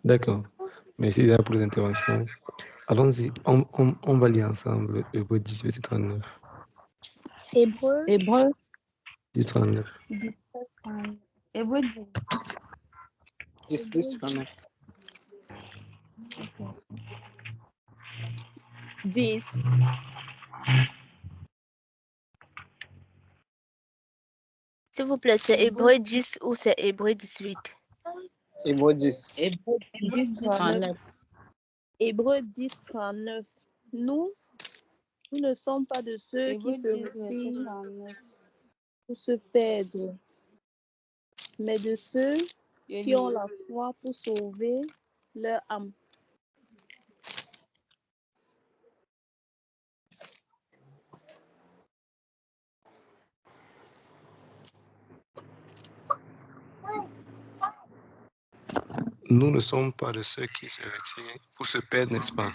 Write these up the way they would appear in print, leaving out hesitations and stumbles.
D'accord. Merci déjà pour les interventions. Allons-y, on va lire ensemble Hébreux 10, verset 39. Hébreux 10, 39. Hébreux 10, 10, 39. 10. S'il vous plaît, c'est Hébreux 10 ou c'est Hébreux 18? Hébreux 10. Hébreux 10, 39. Hébreux 10, 39. Nous ne sommes pas de ceux qui se retirent pour se perdre, mais de ceux qui ont la foi pour sauver leur âme. Nous ne sommes pas de ceux qui se retirent pour se perdre, n'est-ce pas?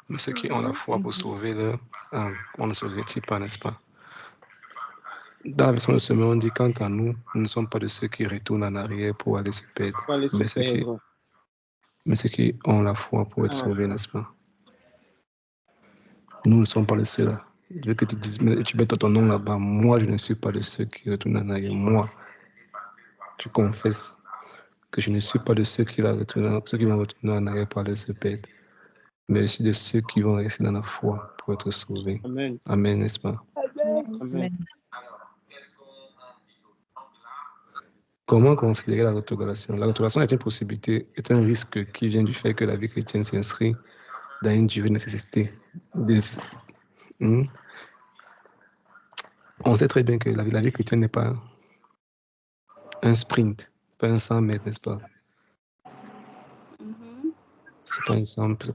Mais ceux qui ont la foi pour sauver leur âme, on ne se retire pas, n'est-ce pas? Dans la version de Semeur, on dit quant à nous, nous ne sommes pas de ceux qui retournent en arrière pour aller se perdre, mais ceux qui ont la foi pour être sauvés, n'est-ce pas? Nous ne sommes pas de ceux-là. Je veux que tu dises, tu mets ton nom là-bas. Moi, je ne suis pas de ceux qui retournent en arrière. Moi, tu confesses que je ne suis pas de ceux qui vont retourner en arrière pour aller se perdre, mais aussi de ceux qui vont rester dans la foi pour être sauvés. Amen. Amen, n'est-ce pas? Amen. Comment considérer la rétrogradation? La rétrogradation est une possibilité, est un risque qui vient du fait que la vie chrétienne s'inscrit dans une durée de nécessité. On sait très bien que la vie chrétienne n'est pas un sprint, pas un 100 mètres, n'est-ce pas? C'est pas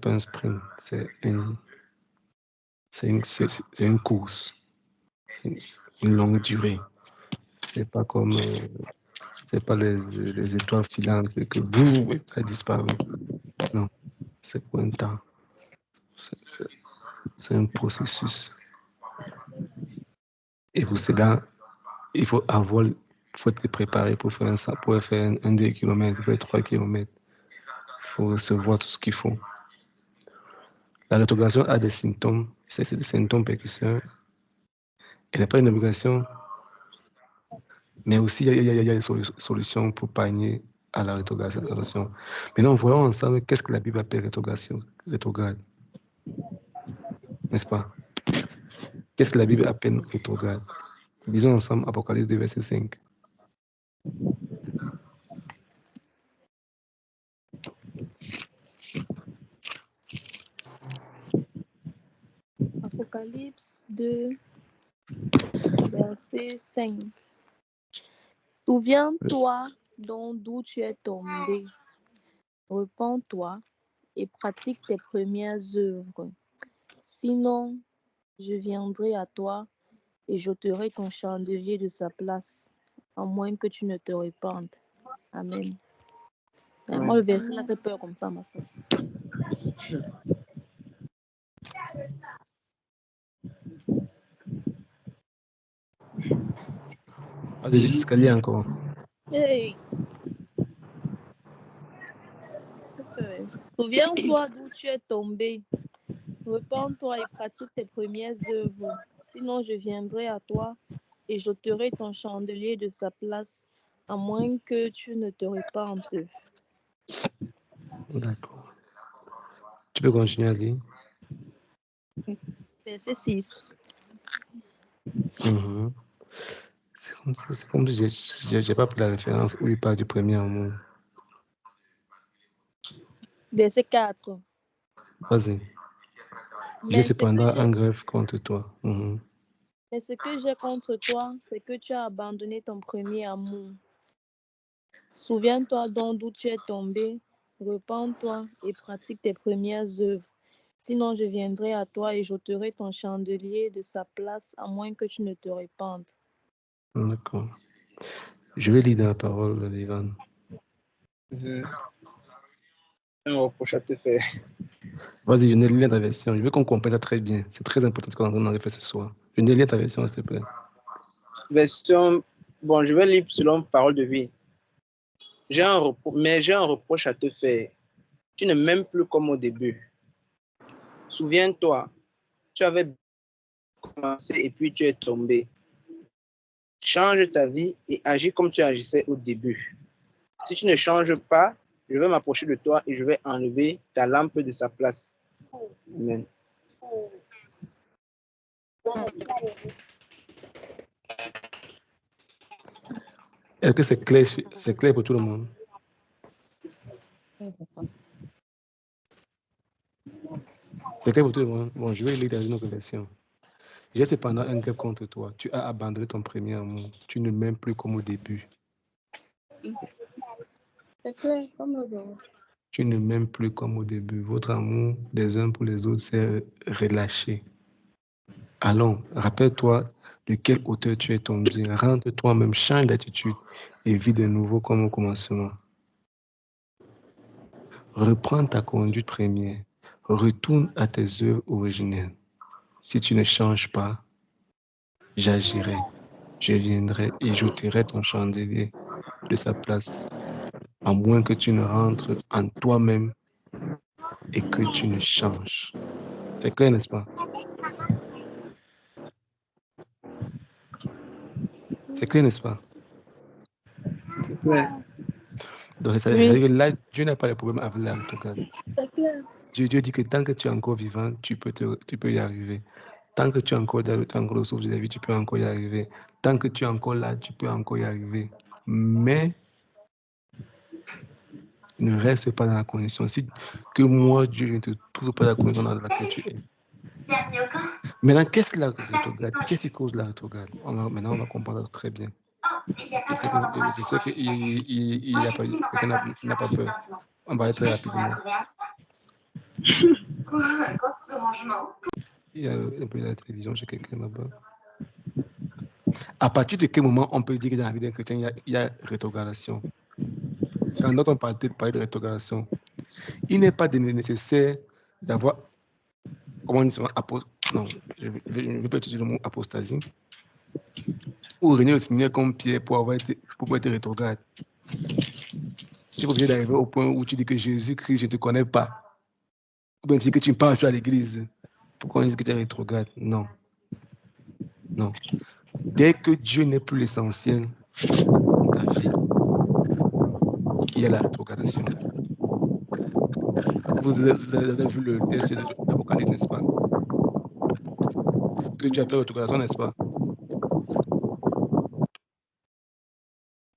un sprint, c'est une course. C'est une longue durée. C'est pas comme c'est pas les étoiles filantes que boum, ça disparaît. Non, c'est pour un temps. C'est un processus. Et pour cela, il faut être préparé pour faire un 2 km, faire 3 km. Il faut recevoir tout ce qu'il faut. La rétrogradation a des symptômes, c'est des symptômes précurseurs. Elle n'est pas une obligation, mais aussi il y a des solutions pour pallier à la rétrogradation. Maintenant, voyons ensemble qu'est-ce que la Bible appelle rétrograde. N'est-ce pas? Qu'est-ce que la Bible appelle rétrograde? Disons ensemble Apocalypse 2, verset 5. Apocalypse 2, verset 5. Souviens-toi donc d'où tu es tombé. Repends-toi et pratique tes premières œuvres. Sinon, je viendrai à toi et j'ôterai ton chandelier de sa place, à moins que tu ne te répandes. Amen. Moi, le verset là fait peur comme ça, ma soeur. Vas-y, l'escalier encore. Hey. Souviens-toi d'où tu es tombé. Repends-toi et pratique tes premières œuvres. Sinon, je viendrai à toi et j'ôterai ton chandelier de sa place, à moins que tu ne te répandes. D'accord. Tu peux continuer à lire. Verset 6. C'est comme si je n'ai pas pris la référence où il parle du premier amour. Verset 4. Vas-y. J'ai cependant un greffe contre toi. Mais ce que j'ai contre toi, c'est que tu as abandonné ton premier amour. Souviens-toi donc d'où tu es tombé, repens-toi et pratique tes premières œuvres. Sinon, je viendrai à toi et j'ôterai ton chandelier de sa place, à moins que tu ne te répandes. D'accord. Je vais lire dans la parole de Ivan. Un reproche à te faire. Vas-y, je ne lis ta version. Je veux qu'on comprenne ça très bien. C'est très important ce qu'on a fait ce soir. Je ne lis ta version, s'il te plaît. Version. Bon, je vais lire selon parole de vie. J'ai un reproche à te faire. Tu n'es même plus comme au début. Souviens-toi, tu avais commencé et puis tu es tombé. Change ta vie et agis comme tu agissais au début. Si tu ne changes pas, je vais m'approcher de toi et je vais enlever ta lampe de sa place. Amen. Est-ce que c'est clair pour tout le monde? C'est clair pour tout le monde? Bon, je vais lire dans une autre version. J'ai cependant un greffe contre toi. Tu as abandonné ton premier amour. Tu ne m'aimes plus comme au début. C'est clair, comme le dos. Tu ne m'aimes plus comme au début. Votre amour des uns pour les autres s'est relâché. Allons, rappelle-toi de quelle hauteur tu es tombé. Rentre toi-même, change d'attitude et vis de nouveau comme au commencement. Reprends ta conduite première. Retourne à tes œuvres originelles. Si tu ne changes pas, j'agirai. Je viendrai et j'ôterai ton chandelier de sa place, à moins que tu ne rentres en toi-même et que tu ne changes. C'est clair, n'est-ce pas? C'est clair, n'est-ce pas? C'est clair. Donc, ça veut dire que là, Dieu n'a pas de problème avec l'autograde. C'est clair. Dieu dit que tant que tu es encore vivant, tu peux y arriver. Tant que tu es encore le souffle de la vie, tu peux encore y arriver. Tant que tu es encore là, tu peux encore y arriver. Mais ne reste pas dans la condition. Si que moi, Dieu, je ne te trouve pas la condition dans laquelle tu es. Maintenant, qu'est-ce que la rétrograde? Qu'est-ce qui cause la rétrograde? Maintenant, on va comprendre très bien. Je sais qu'il n'a pas peur. On va aller très rapidement. Il y a un peu de la télévision chez quelqu'un là-bas. À partir de quel moment on peut dire que dans la vie d'un chrétien, il y a rétrogradation? Quand on parle de rétrogradation, il n'est pas nécessaire d'avoir, comment on dit ça, non, je ne vais pas utiliser le mot apostasie, ou régner au Seigneur comme Pierre pour être rétrograde. Tu es obligé d'arriver au point où tu dis que Jésus-Christ, je ne te connais pas. Ou bien tu dis que tu ne parles plus à l'église. Pourquoi on dit que tu es rétrograde? Non. Non. Dès que Dieu n'est plus l'essentiel dans ta vie, il y a la rétrogradation. Vous avez vu le test de l'Apocalypse, n'est-ce pas? Que Dieu appelle rétrogradation, n'est-ce pas?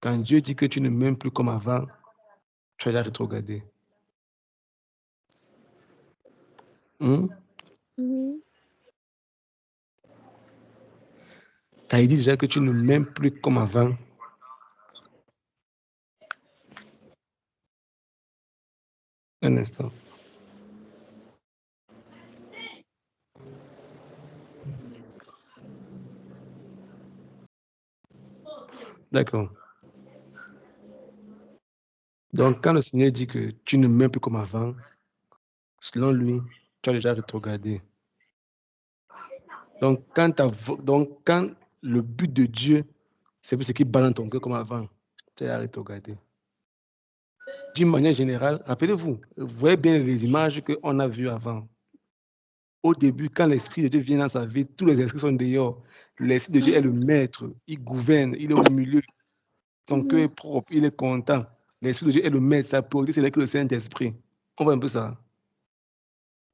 Quand Dieu dit que tu ne m'aimes plus comme avant, tu as déjà rétrogradé. Oui. Quand il dit déjà que tu ne m'aimes plus comme avant, un instant. D'accord. Donc, quand le Seigneur dit que tu ne m'aimes plus comme avant, selon lui, tu as déjà rétrogradé. Donc, quand le but de Dieu, c'est ce qui bat dans ton cœur comme avant, tu as rétrogradé. D'une manière générale, rappelez-vous, vous voyez bien les images qu'on a vues avant. Au début, quand l'Esprit de Dieu vient dans sa vie, tous les esprits sont dehors. L'Esprit de Dieu est le maître, il gouverne, il est au milieu. Son cœur est propre, il est content. L'Esprit de Dieu est le maître, sa priorité, c'est le Saint-Esprit. On voit un peu ça.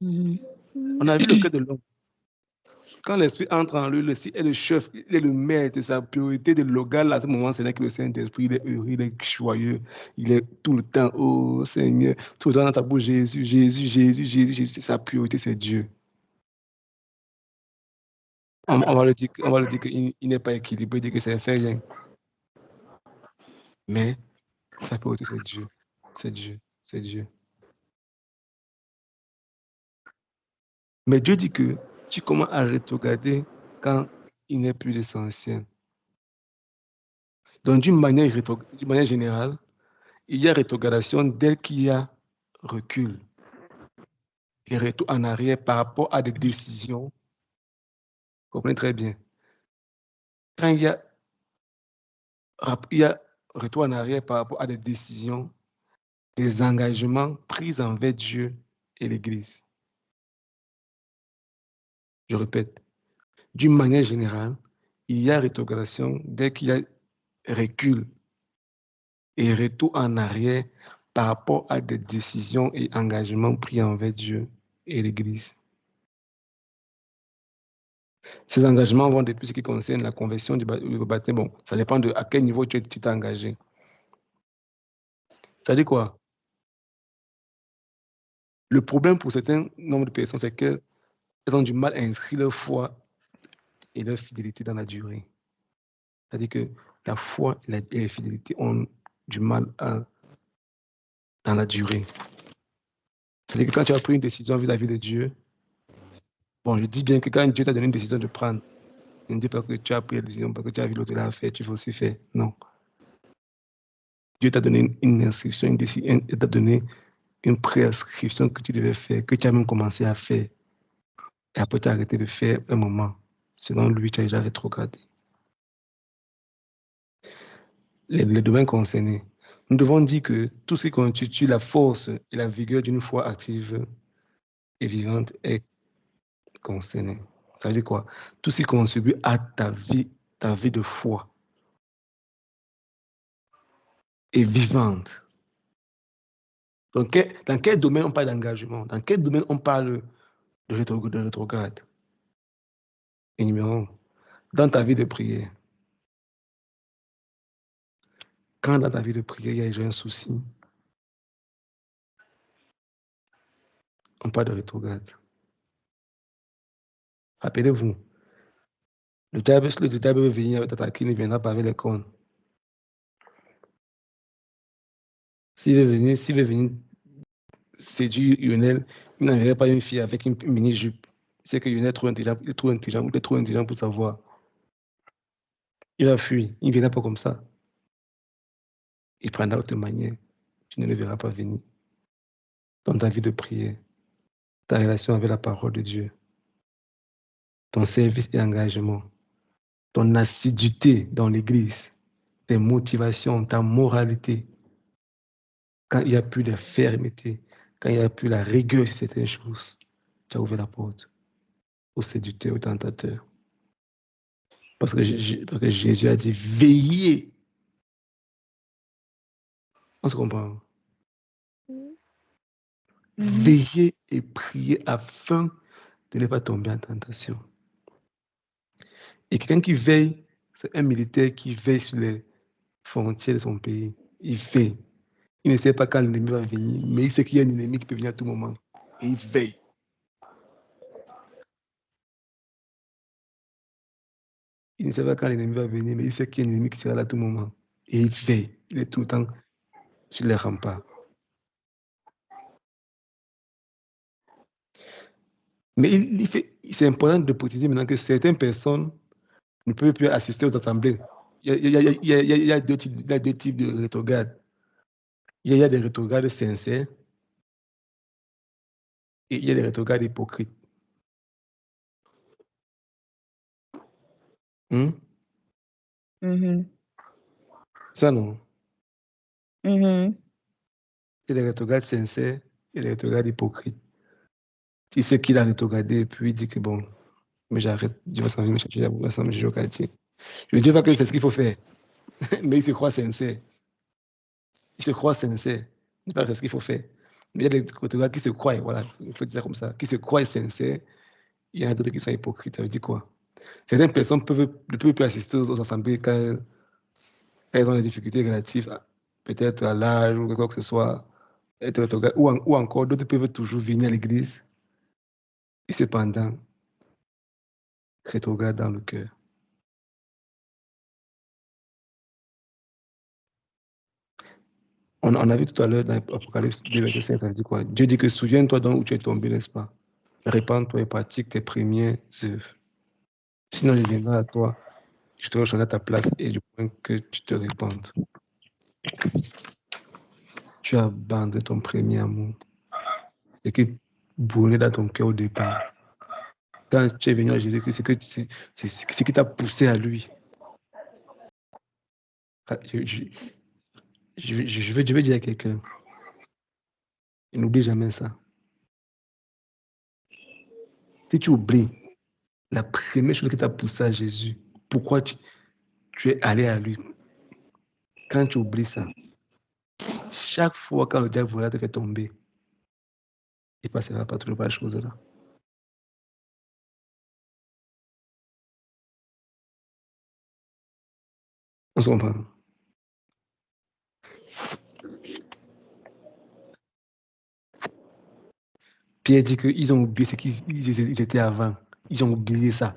On a vu le cœur de l'homme. Quand l'Esprit entre en lui, le est le chef, il est le maître, sa priorité de local à ce moment, c'est que le Saint-Esprit, il est heureux, il est joyeux, il est tout le temps, oh Seigneur, tout le temps dans ta bouche, Jésus, Jésus, Jésus, Jésus, Jésus, sa priorité, c'est Dieu. On va le dire qu'il n'est pas équilibré, dire que c'est fait rien. Mais sa priorité, c'est Dieu. C'est Dieu. C'est Dieu. Mais Dieu dit que tu commences à rétrograder quand il n'est plus l'essentiel. Donc, d'une manière générale, il y a rétrogradation dès qu'il y a recul et retour en arrière par rapport à des décisions. Vous comprenez très bien. Quand il y a retour en arrière par rapport à des décisions des engagements pris envers Dieu et l'Église. Je répète, d'une manière générale, il y a rétrogradation dès qu'il y a recul et retour en arrière par rapport à des décisions et engagements pris envers Dieu et l'Église. Ces engagements vont depuis ce qui concerne la conversion du baptême. Bon, ça dépend de à quel niveau tu t'es engagé. Ça dit quoi? Le problème pour certains nombres de personnes, c'est qu'elles ont du mal à inscrire leur foi et leur fidélité dans la durée. C'est-à-dire que la foi et la fidélité ont du mal dans la durée. C'est-à-dire que quand tu as pris une décision vis-à-vis de Dieu, bon, je dis bien que quand Dieu t'a donné une décision de prendre, ne dis pas que tu as pris la décision parce que tu as vu l'autre là faire, tu vas aussi faire. Non. Dieu t'a donné une instruction, une décision, il t'a donné une prescription que tu devais faire, que tu as même commencé à faire. Et après, tu as arrêté de faire un moment. Selon lui, tu as déjà rétrogradé. Les domaines concernés. Nous devons dire que tout ce qui constitue la force et la vigueur d'une foi active et vivante est concerné. Ça veut dire quoi? Tout ce qui contribue à ta vie de foi est vivante. Donc, dans quel domaine on parle d'engagement? Dans quel domaine on parle de rétrograde? Et numéro 1, dans ta vie de prière. Quand dans ta vie de prière, il y a déjà un souci, on parle de rétrograde. Rappelez-vous, le diable veut venir t'attaquer, il ne viendra pas avec les cornes. S'il veut venir séduire Lionel, il n'enverrait pas une fille avec une mini-jupe. C'est que Lionel est trop intelligent pour savoir. Il va fuir, il ne viendra pas comme ça. Il prendra autre manière. Tu ne le verras pas venir. Dans ta vie de prière, ta relation avec la parole de Dieu, ton service et engagement, ton assiduité dans l'église, tes motivations, ta moralité, quand il n'y a plus de fermeté, quand il n'y a plus la rigueur sur certaines choses, tu as ouvert la porte au séducteur, au tentateur. Parce que Jésus a dit, veillez. On se comprend. Veillez et priez afin de ne pas tomber en tentation. Et quelqu'un qui veille, c'est un militaire qui veille sur les frontières de son pays. Il veille. Il ne sait pas quand l'ennemi va venir, mais il sait qu'il y a un ennemi qui peut venir à tout moment. Et il veille. Il ne sait pas quand l'ennemi va venir, mais il sait qu'il y a un ennemi qui sera là à tout moment. Et il veille. Il est tout le temps sur les remparts. Mais c'est important de préciser maintenant que certaines personnes ne peuvent plus assister aux assemblées. Il y a deux types de rétrogrades. Il y a des rétrogrades sincères et il y a des rétrogrades hypocrites. Ça, non? Il y a des rétrogrades sincères et des rétrogrades hypocrites. Il sait qu'il a rétrogradé et puis il dit que bon, mais j'arrête, Dieu va s'en venir me chercher, il va s'en venir au quartier. Je ne dis pas que c'est ce qu'il faut faire, mais il se croit sincère. Il se croit sincère. Je ne dis pas que c'est ce qu'il faut faire. Mais il y a des rétrogrades qui se croient, voilà, il faut dire ça comme ça, qui se croient sincères. Il y en a d'autres qui sont hypocrites. Ça veut dire quoi? Certaines personnes ne peuvent plus assister aux assemblées quand elles ont des difficultés relatives peut-être à l'âge ou quoi que ce soit. Ou encore, d'autres peuvent toujours venir à l'église et cependant rétrograde dans le cœur. On a vu tout à l'heure dans l'Apocalypse 2, verset 5, ça veut dire quoi? Dieu dit que souviens-toi donc où tu es tombé, n'est-ce pas? Répands-toi et pratique tes premières œuvres. Sinon, je viendrai à toi, je te rechangerai à ta place et du point que tu te répandes. Tu as abandonné ton premier amour. Et qui brûlait dans ton cœur au départ. Quand tu es venu à Jésus-Christ, c'est ce qui t'a poussé à lui. Je veux dire à quelqu'un, Et n'oublie jamais ça. Si tu oublies la première chose qui t'a poussé à Jésus, pourquoi tu es allé à lui, quand tu oublies ça, chaque fois quand le diable voudra te faire tomber, il ne passera pas toujours par la chose là. On se comprend. Pierre dit qu'ils ont oublié ce qu'ils étaient avant. Ils ont oublié ça.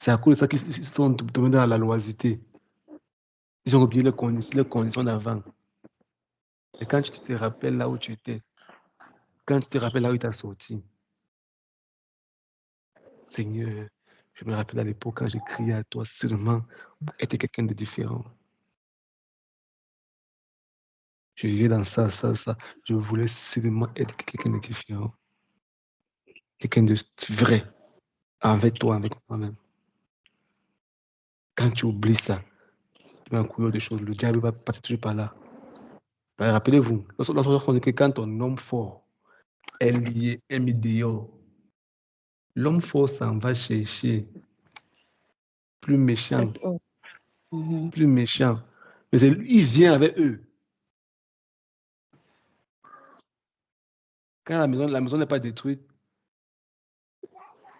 C'est à cause de ça qu'ils sont tombés dans la loisité. Ils ont oublié leurs conditions d'avant. Et quand tu te rappelles là où tu étais, quand tu te rappelles là où il t'a sorti, Seigneur, je me rappelle à l'époque quand j'ai crié à toi seulement pour être quelqu'un de différent. Je vivais dans ça. Je voulais seulement être quelqu'un de différent. Quelqu'un de vrai. Avec toi, avec moi-même. Quand tu oublies ça, tu vas en courir de choses. Le diable va passer toujours par là. Rappelez-vous, lorsqu'on dit que quand ton homme fort est lié, est mis dehors, l'homme fort s'en va chercher plus méchant. Plus méchant. Mais il vient avec eux. Quand la maison n'est pas détruite,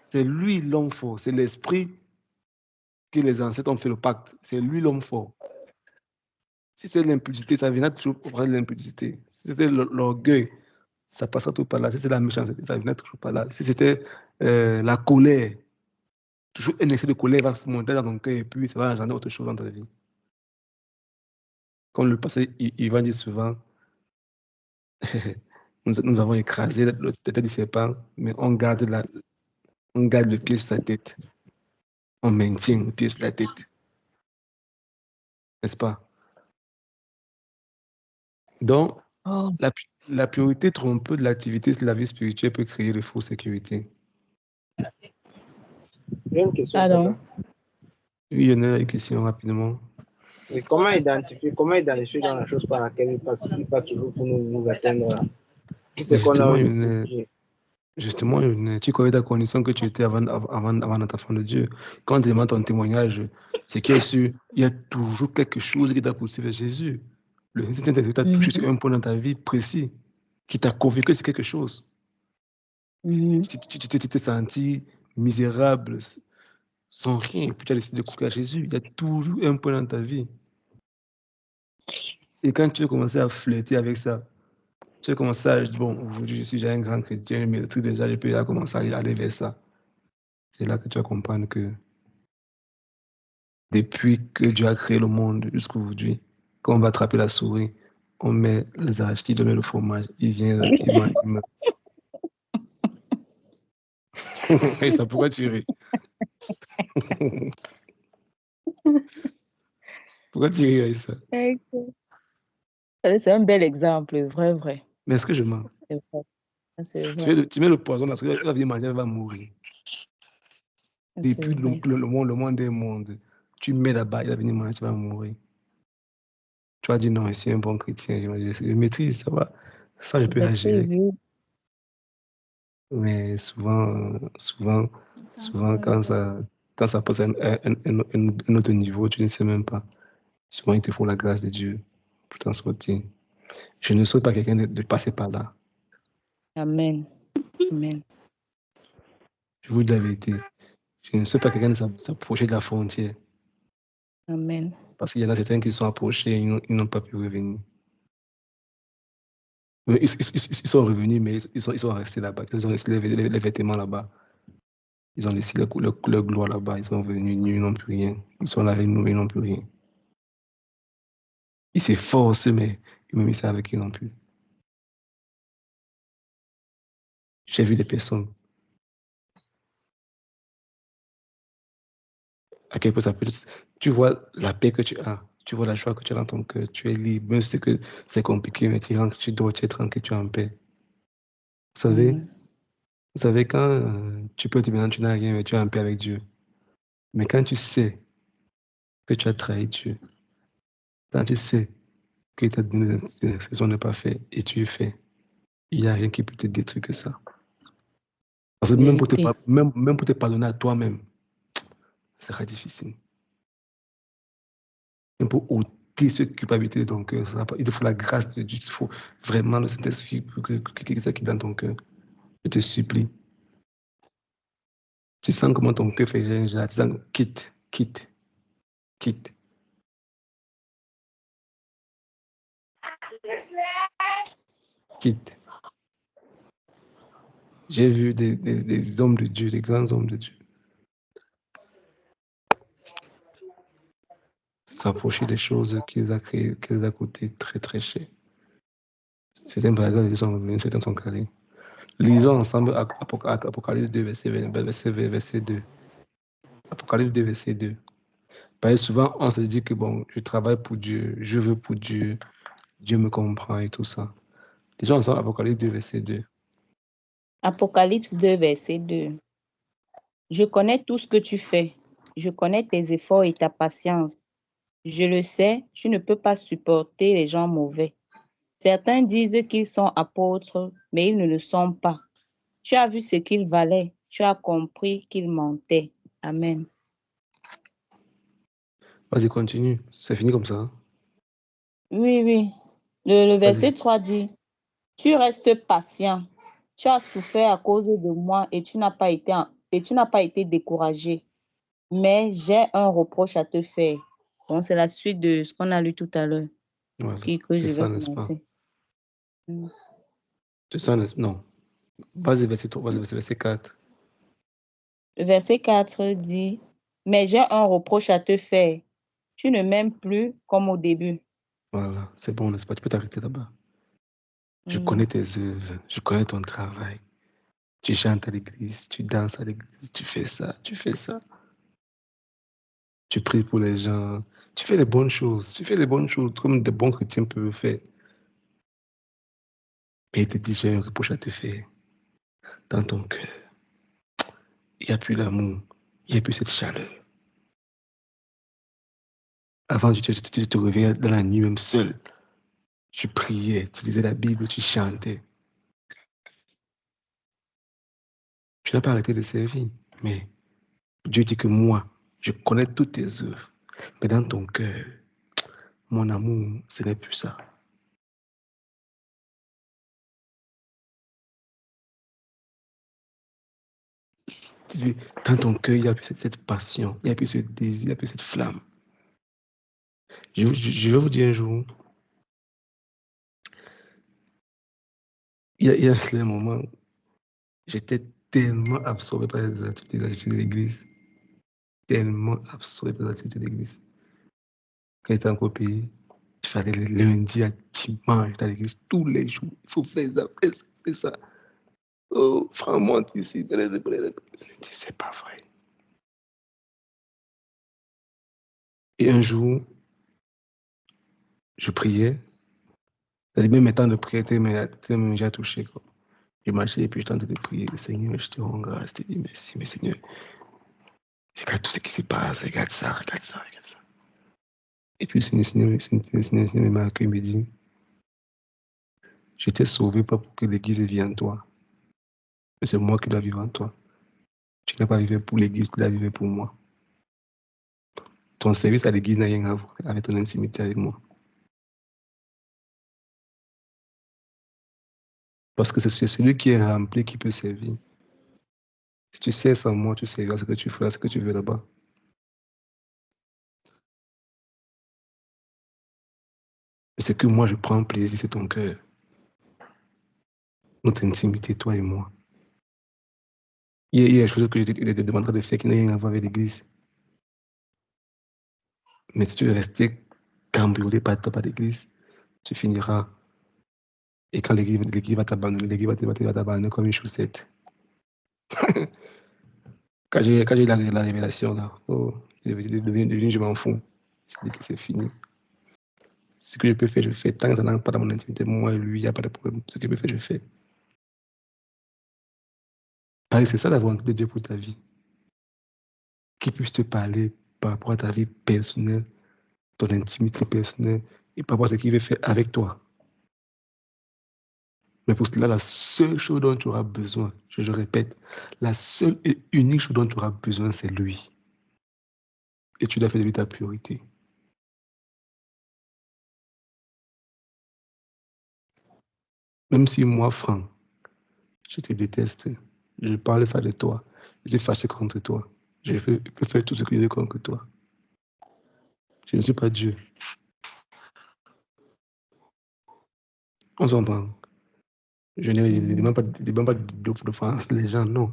c'est lui l'homme fort. C'est l'esprit que les ancêtres ont fait le pacte. C'est lui l'homme fort. Si c'est l'impudicité, ça viendra toujours par l'impudicité. Si c'était l'orgueil, ça passera tout par là. Si c'est la méchanceté, ça viendra toujours par là. Si c'était la colère, toujours un excès de colère va monter dans ton cœur et puis ça va engendrer autre chose dans ta vie. Comme le passé, il va dire souvent, nous avons écrasé la tête du serpent, mais on garde le pied sur sa tête. On maintient le pied sur la tête. N'est-ce pas? Donc, la priorité trompeuse de l'activité de la vie spirituelle peut créer de fausses sécurités. J'ai une question. Pardon? Oui, il y en a une question rapidement. Et comment identifier dans la chose par laquelle il passe toujours pour nous atteindre là? Justement, tu connais ta condition que tu étais avant d'être enfant de Dieu. Quand tu demandes ton témoignage, c'est qu'il y a toujours quelque chose qui t'a poussé vers Jésus. Le Saint-Esprit t'a touché sur un point dans ta vie précis, qui t'a convaincu sur quelque chose. Tu t'es senti misérable, sans rien, puis tu as décidé de couper à Jésus. Il y a toujours un point dans ta vie. Et quand tu as commencé à flirter avec ça, tu as commencé à dire, bon, aujourd'hui, je suis déjà un grand chrétien, mais déjà, je peux déjà commencer à aller vers ça. C'est là que tu vas comprendre que depuis que Dieu a créé le monde jusqu'à aujourd'hui, quand on va attraper la souris, on met les arachides, on met le fromage, il vient, il meurt. Et ça, pourquoi tu ris? Pourquoi tu ris avec ça? C'est un bel exemple, vrai. Mais est-ce que je mens? Tu mets le poison dans ce qu'il va venir manger, il va mourir. Depuis le monde est monde. Tu mets là-bas, il va venir manger, tu vas mourir. Tu vas dire non, je suis un bon chrétien, je maîtrise, ça va. Ça, je peux la gérer. Mais souvent, quand ça passe à un autre niveau, tu ne sais même pas. Souvent, il te faut la grâce de Dieu pour t'en sortir. Je ne souhaite pas quelqu'un de passer par là. Amen. Je vous dis la vérité. Je ne souhaite pas quelqu'un de s'approcher de la frontière. Amen. Parce qu'il y en a certains qui sont approchés et ils n'ont pas pu revenir. Ils sont revenus, mais ils sont restés là-bas. Ils ont laissé les vêtements là-bas. Ils ont laissé leur gloire là-bas. Ils sont venus, ils n'ont plus rien. Ils sont là avec nous, ils n'ont plus rien. Ils s'efforcent, mais même ils savent qu'ils n'ont plus. J'ai vu des personnes. À quel point ça peut... Tu vois la paix que tu as. Tu vois la joie que tu as dans ton cœur. Tu es libre. Même si c'est compliqué, mais tu dois être tranquille, tu es en paix. Vous savez quand tu peux te dire tu n'as rien, mais tu es en paix avec Dieu. Mais quand tu sais que tu as trahi Dieu, quand tu sais qu'il t'a donné des instructions de ne pas faire et tu le fais, Il n'y a rien qui peut te détruire que ça. Parce que même pour te pardonner à toi-même, ça sera difficile. Même pour ôter cette culpabilité de ton cœur, il te faut la grâce de Dieu, il te faut vraiment le Saint-Esprit qui est dans ton cœur. Je te supplie. Tu sens comment ton cœur fait ginja, tu sens quitte. J'ai vu des hommes de Dieu, des grands hommes de Dieu, s'approcher des choses qu'ils a coûté très très cher. Certains bagages, ils sont revenus, certains sont calés. Lisons ensemble Apocalypse 2, verset 2. Apocalypse 2, verset 2. Parce que souvent, on se dit que bon, je travaille pour Dieu, je veux pour Dieu, Dieu me comprend et tout ça. Lisons ensemble Apocalypse 2, verset 2. Apocalypse 2, verset 2. Je connais tout ce que tu fais. Je connais tes efforts et ta patience. Je le sais, tu ne peux pas supporter les gens mauvais. Certains disent qu'ils sont apôtres, mais ils ne le sont pas. Tu as vu ce qu'ils valaient. Tu as compris qu'ils mentaient. Amen. Vas-y, continue. C'est fini comme ça. Hein? Oui. Le verset 3 dit, tu restes patient. Tu as souffert à cause de moi et tu n'as pas été découragé. Mais j'ai un reproche à te faire. Bon, c'est la suite de ce qu'on a lu tout à l'heure. Voilà. C'est ça, n'est-ce pas? C'est ça, n'est-ce pas? Non. Vas-y, verset 3, verset 4. Le verset 4 dit, mais j'ai un reproche à te faire. Tu ne m'aimes plus comme au début. Voilà, c'est bon, n'est-ce pas? Tu peux t'arrêter là-bas. Je connais tes œuvres, je connais ton travail. Tu chantes à l'église, tu danses à l'église, tu fais ça. Tu pries pour les gens, tu fais des bonnes choses. Tu fais des bonnes choses comme des bons chrétiens peuvent faire. Mais il te dit, j'ai un reproche à te faire. Dans ton cœur, il n'y a plus l'amour, il n'y a plus cette chaleur. Avant, tu te réveillais dans la nuit même seul. Tu priais, tu lisais la Bible, tu chantais. Tu n'as pas arrêté de servir, mais Dieu dit que moi, je connais toutes tes œuvres. Mais dans ton cœur, mon amour, ce n'est plus ça. Tu dis, dans ton cœur, il n'y a plus cette passion, il n'y a plus ce désir, il n'y a plus cette flamme. Je vais vous dire un jour, il y a un moment, j'étais tellement absorbé par les activités de l'église. Tellement absorbé par les activités de l'église. Quand j'étais encore au pays, il fallait le lundi à dimanche, j'étais à l'église tous les jours. Il faut faire ça, faire ça. Oh, frère, monte ici. C'est pas vrai. Et un jour, je priais. Même mes temps de prière étaient déjà touchés. Je marchais et puis je tentais de prier. Seigneur, je te rends grâce, je te dis merci. Mais Seigneur, regarde tout ce qui se passe. Regarde ça. Et puis le Seigneur m'a accueilli, me dit, je t'ai sauvé pas pour que l'église vienne en toi. Mais c'est moi qui dois vivre en toi. Tu n'as pas vécu pour l'église, tu dois vivre pour moi. Ton service à l'église n'a rien à voir avec ton intimité avec moi. Parce que c'est celui qui est rempli qui peut servir. Si tu sais sans moi, tu serviras ce que tu feras, ce que tu veux là-bas. C'est que moi, je prends plaisir, c'est ton cœur. Notre intimité, toi et moi. Il y a des choses que je te demanderai de faire qui n'ont rien à voir avec l'église. Mais si tu veux rester cambriolé par l'église, tu finiras. Et quand l'église va t'abandonner, l'église va t'abandonner comme une chaussette. Quand j'ai eu la révélation, là, devenu, je m'en fous. C'est fini. Ce que je peux faire, je fais. Tant que ça n'entre pas dans mon intimité, moi et lui, il n'y a pas de problème. Ce que je peux faire, je fais. Pareil, c'est ça la volonté de Dieu pour ta vie. Qu'il puisse te parler par rapport à ta vie personnelle, ton intimité personnelle, et par rapport à ce qu'il veut faire avec toi. Mais pour cela, la seule chose dont tu auras besoin, je répète, la seule et unique chose dont tu auras besoin, c'est lui. Et tu dois faire de lui ta priorité. Même si moi, Franck, je te déteste, je parle ça de toi, je suis fâché contre toi, je peux faire tout ce que je veux contre toi. Je ne suis pas Dieu. On s'entend. Je ne demande pas d'offense les gens, non.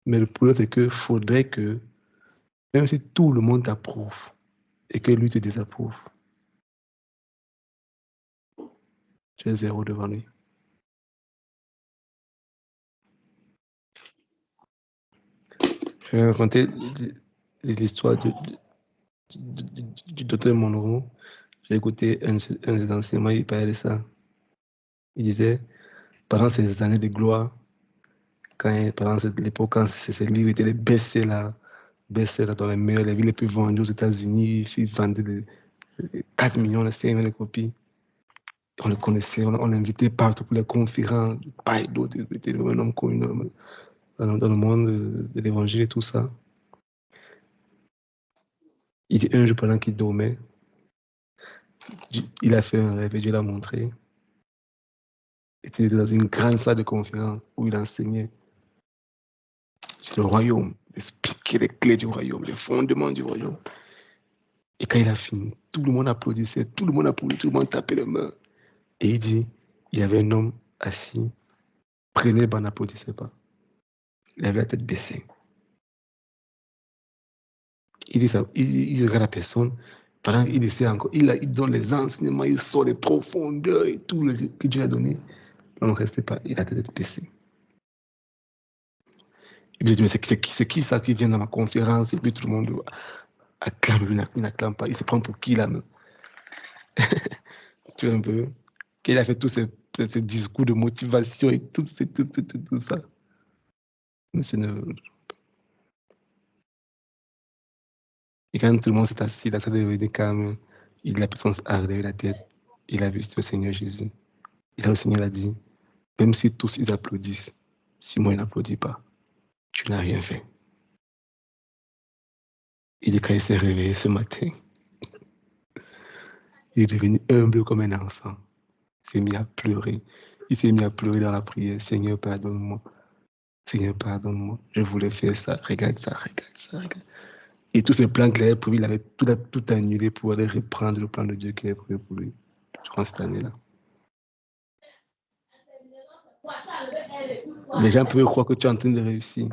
Mais le problème, c'est qu'il faudrait que, même si tout le monde t'approuve et que lui te désapprouve, tu es zéro devant lui. Je vais raconter l'histoire du docteur Monroe. J'ai écouté un des enseignements, il parlait de ça. Il disait, pendant ces années de gloire, pendant l'époque, quand ces livres étaient les best-sellers dans les meilleures, les villes les plus vendues aux États-Unis, ils vendaient 4 millions, 5 millions de copies. On le connaissait, on l'invitait partout pour les conférences, pas et d'autres, il était un homme connu dans le monde de l'évangile et tout ça. Il dit un jour pendant qu'il dormait, il a fait un rêve et Dieu l'a montré. Il était dans une grande salle de conférence où il enseignait sur le royaume, il expliquait les clés du royaume, les fondements du royaume. Et quand il a fini, tout le monde applaudissait, tout le monde tapait les mains. Et il dit, il y avait un homme assis, prenait, mais n'applaudissait pas. Il avait la tête baissée. Il dit ça, il regarde la personne, pendant qu'il essaie encore, il donne les enseignements, il sort les profondeurs et tout que Dieu a donné. On ne restait pas, il a la tête baissée. Il me dit, c'est qui ça qui vient dans ma conférence? Et puis tout le monde acclame, il n'acclame pas, il se prend pour qui là? Tu vois un peu? Il a fait tous ces discours de motivation et tout ça. Monsieur ne... Et quand tout le monde s'est assis, la salle de devenir calme, la personne a relevé la tête, il a vu le Seigneur Jésus. Et là, le Seigneur a dit, même si tous ils applaudissent, si moi il n'applaudis pas, tu n'as rien fait. Il dit quand il s'est réveillé ce matin, il est devenu humble comme un enfant. Il s'est mis à pleurer. Il s'est mis à pleurer dans la prière. Seigneur, pardonne-moi. Seigneur, pardonne-moi. Je voulais faire ça. Regarde ça, regarde ça, regarde. Et tous ces plans qu'il avait prévus, il avait tout annulé pour aller reprendre le plan de Dieu qu'il avait prévu pour lui durant cette année-là. Les gens peuvent croire que tu es en train de réussir.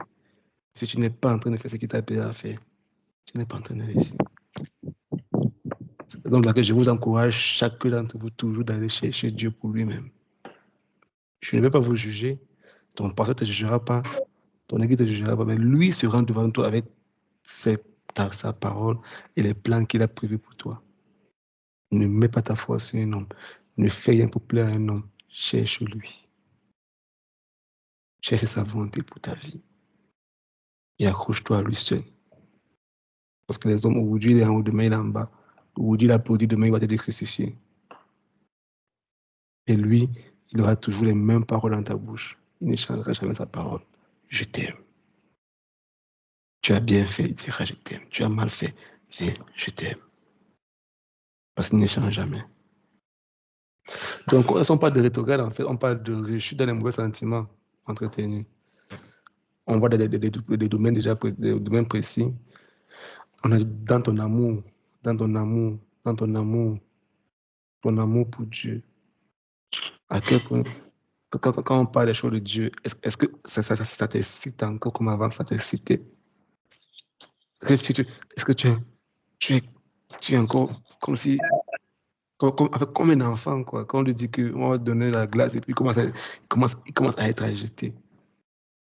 Si tu n'es pas en train de faire ce qu'il t'a appelé à faire, tu n'es pas en train de réussir. Donc là, je vous encourage, chacun d'entre vous, toujours d'aller chercher Dieu pour lui-même. Je ne vais pas vous juger. Ton pasteur ne te jugera pas. Ton église ne te jugera pas. Mais lui sera devant toi avec sa parole et les plans qu'il a prévus pour toi. Ne mets pas ta foi sur un homme. Ne fais rien pour plaire à un homme. Cherche-lui. Cherche sa volonté pour ta vie. Et accroche-toi à lui seul. Parce que les hommes, aujourd'hui, il est en haut, demain, il est en bas. Aujourd'hui, il applaudit, demain, il va te crucifier. Et lui, il aura toujours les mêmes paroles dans ta bouche. Il ne changera jamais sa parole. Je t'aime. Tu as bien fait, il dira je t'aime. Tu as mal fait, viens, je t'aime. Parce qu'il ne change jamais. Donc, on ne parle pas de rétrograde, en fait, on parle de rechute dans les mauvais sentiments entretenus. On voit des domaines déjà, des domaines précis. On a dans ton amour pour Dieu. À quel point, quand on parle des choses de Dieu, est-ce que ça t'excite encore comme avant, ça t'excitait? Est-ce que tu es encore comme si, comme un enfant, quoi. Quand on lui dit qu'on va te donner la glace et puis il commence à être agité.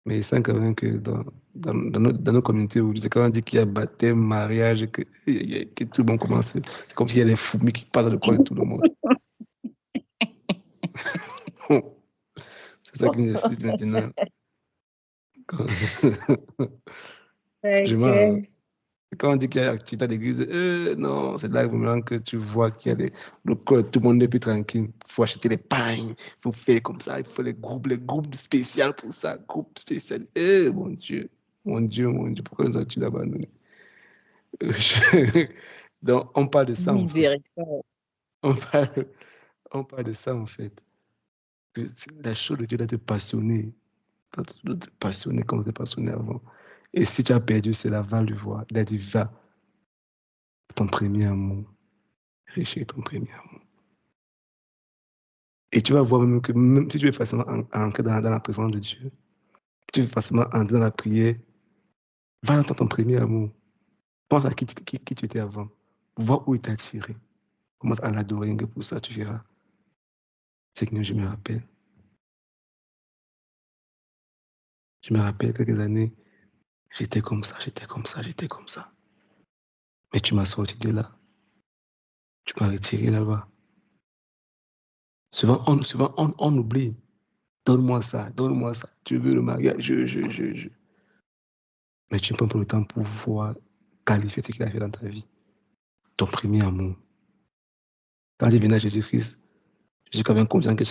Mais il sent quand même que dans nos communautés, c'est quand on dit qu'il y a baptême, mariage, que tout le monde commence. C'est comme s'il y a des fourmis qui passent dans le corps de tout le monde. C'est ça qui nécessite maintenant. Quand on dit qu'il y a activité d'église, non, c'est là vraiment que tu vois qu'il y a tout le monde est plus tranquille. Il faut acheter les pagnes, il faut faire comme ça, il faut les groupes spéciaux pour ça, groupes spéciaux. Mon Dieu, mon Dieu, mon Dieu, pourquoi nous as-tu abandonné? Donc, on parle de ça, en fait. Miséricorde. On parle de ça, en fait. La chose de Dieu doit te passionner. Doit te passionner comme tu es passionné avant. Et si tu as perdu cela, va le voir. Il a dit, va. Ton premier amour. Recherche ton premier amour. Et tu vas voir même que même si tu veux facilement entrer dans la présence de Dieu, tu veux facilement entrer dans la prière, va dans ton premier amour. Pense à qui tu étais avant. Vois où il t'a attiré. Commence à l'adorer pour ça, tu verras. Seigneur, je me rappelle. Je me rappelle quelques années, j'étais comme ça. Mais tu m'as sorti de là. Tu m'as retiré là-bas. Souvent, on oublie. Donne-moi ça. Tu veux le mariage, je. Mais tu prends pas le temps pour pouvoir qualifier ce qu'il a fait dans ta vie. Ton premier amour. Quand il venait à Jésus-Christ, Jésus avait conscient que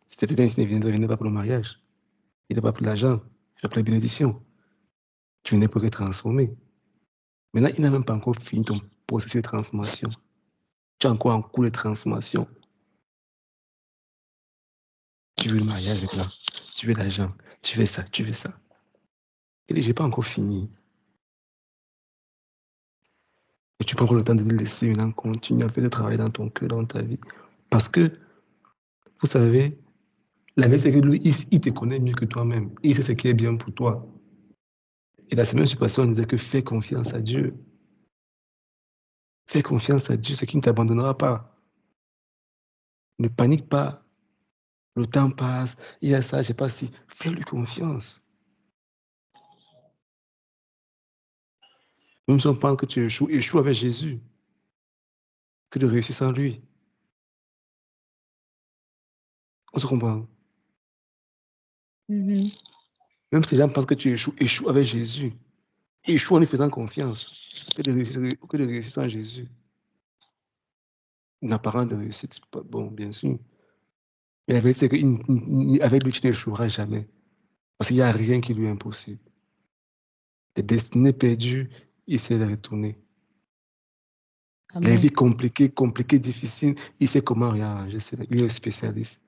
c'était ainsi, il ne venait pas pour le mariage. Il n'était pas pour l'argent, il n'était pas pour la bénédiction. Tu venais pour être transformé. Maintenant, il n'a même pas encore fini ton processus de transformation. Tu es encore en cours de transformation. Tu veux le mariage maintenant. Tu veux l'argent. Tu veux ça. Il dit, je n'ai pas encore fini. Et tu prends encore le temps de le laisser maintenant continuer à faire le travail dans ton cœur, dans ta vie. Parce que, vous savez, la vérité, c'est que lui, il te connaît mieux que toi-même. Il sait ce qui est bien pour toi. Et la semaine passée, on disait que fais confiance à Dieu. Fais confiance à Dieu, c'est qu'il ne t'abandonnera pas. Ne panique pas. Le temps passe. Il y a ça, je ne sais pas si. Fais-lui confiance. Même si on pense que tu échoues avec Jésus, que de réussir sans lui. On se comprend. Mhm. Même si les gens pensent que tu échoues avec Jésus. Échoue en lui faisant confiance. Que de réussir sans Jésus. Une apparence de réussite, bon, bien sûr. Mais la vérité, c'est qu'avec lui, tu n'échoueras jamais. Parce qu'il n'y a rien qui lui est impossible. Tes destinées perdues, il sait les retourner. Les Amen. vies compliquées, difficiles, il sait comment réarranger. Il est spécialiste.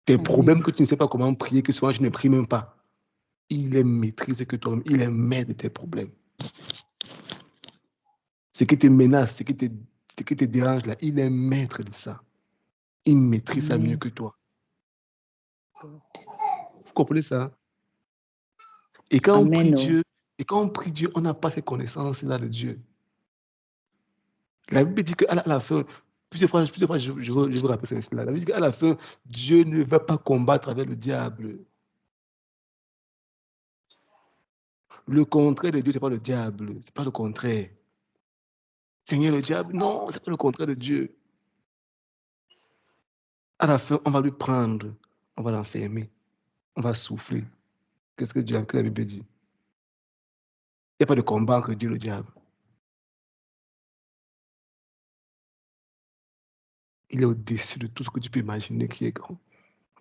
Tes Amen. problèmes que tu ne sais pas comment prier, que souvent je ne prie même pas. Il est maîtrisé que toi-même. Il est maître de tes problèmes. Ce qui te menace, ce qui te dérange là, il est maître de ça. Il maîtrise ça mieux que toi. Vous comprenez ça? Et quand on prie Dieu, on n'a pas ces connaissances-là de Dieu. La Bible dit qu'à la fin, plusieurs fois je veux rappeler cela. La Bible dit qu'à la fin, Dieu ne va pas combattre avec le diable. Le contraire de Dieu, ce n'est pas le diable. Ce n'est pas le contraire. Seigneur, le diable, non, ce n'est pas le contraire de Dieu. À la fin, on va lui prendre, on va l'enfermer, on va souffler. Qu'est-ce que la Bible dit? Il n'y a pas de combat entre Dieu et le diable. Il est au-dessus de tout ce que tu peux imaginer qui est grand.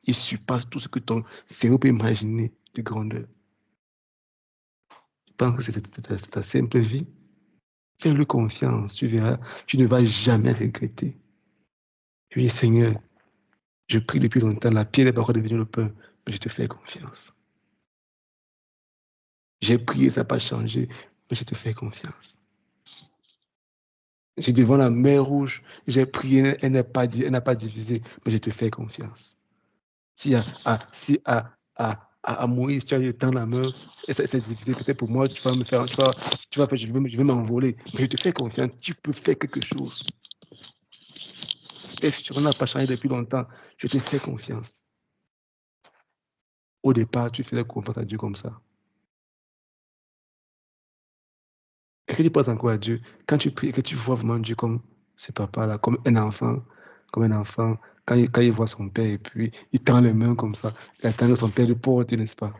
Il surpasse tout ce que ton cerveau peut imaginer de grandeur. Je pense que c'est ta simple vie. Fais-lui confiance, tu verras, tu ne vas jamais regretter. Oui, Seigneur, je prie depuis longtemps, la pierre n'est pas encore devenue le pain, mais je te fais confiance. J'ai prié, ça n'a pas changé, mais je te fais confiance. Je suis devant la mer rouge, j'ai prié, elle n'a pas divisé, mais je te fais confiance. Si à Moïse, tu as tendre la main, et c'est difficile, peut-être pour moi, tu vas faire, je vais m'envoler, mais je te fais confiance, tu peux faire quelque chose. Tes situations n'ont pas changé depuis longtemps, je te fais confiance. Au départ, tu faisais confiance à Dieu comme ça. Et que tu penses encore à Dieu, quand tu pries, que tu vois vraiment Dieu comme ce papa-là, comme un enfant, quand il voit son père et puis il tend les mains comme ça, il attend que son père lui porte, n'est-ce pas?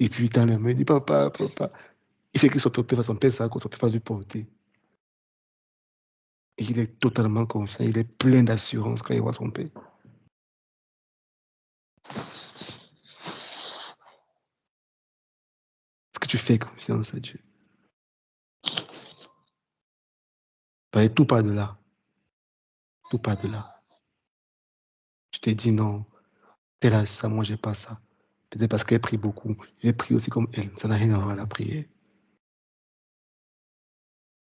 Et puis, dans les mains, il dit, papa. Il sait que son père va son père, ça, son père va lui porter. Et il est totalement confiant, il est plein d'assurance quand il voit son père. Est-ce que tu fais confiance à Dieu? Tout part de là. Tout part de là. Je t'ai dit non, tel âge ça, moi j'ai pas ça. Peut-être parce qu'elle prie beaucoup. J'ai prié aussi comme elle. Ça n'a rien à voir à la prière.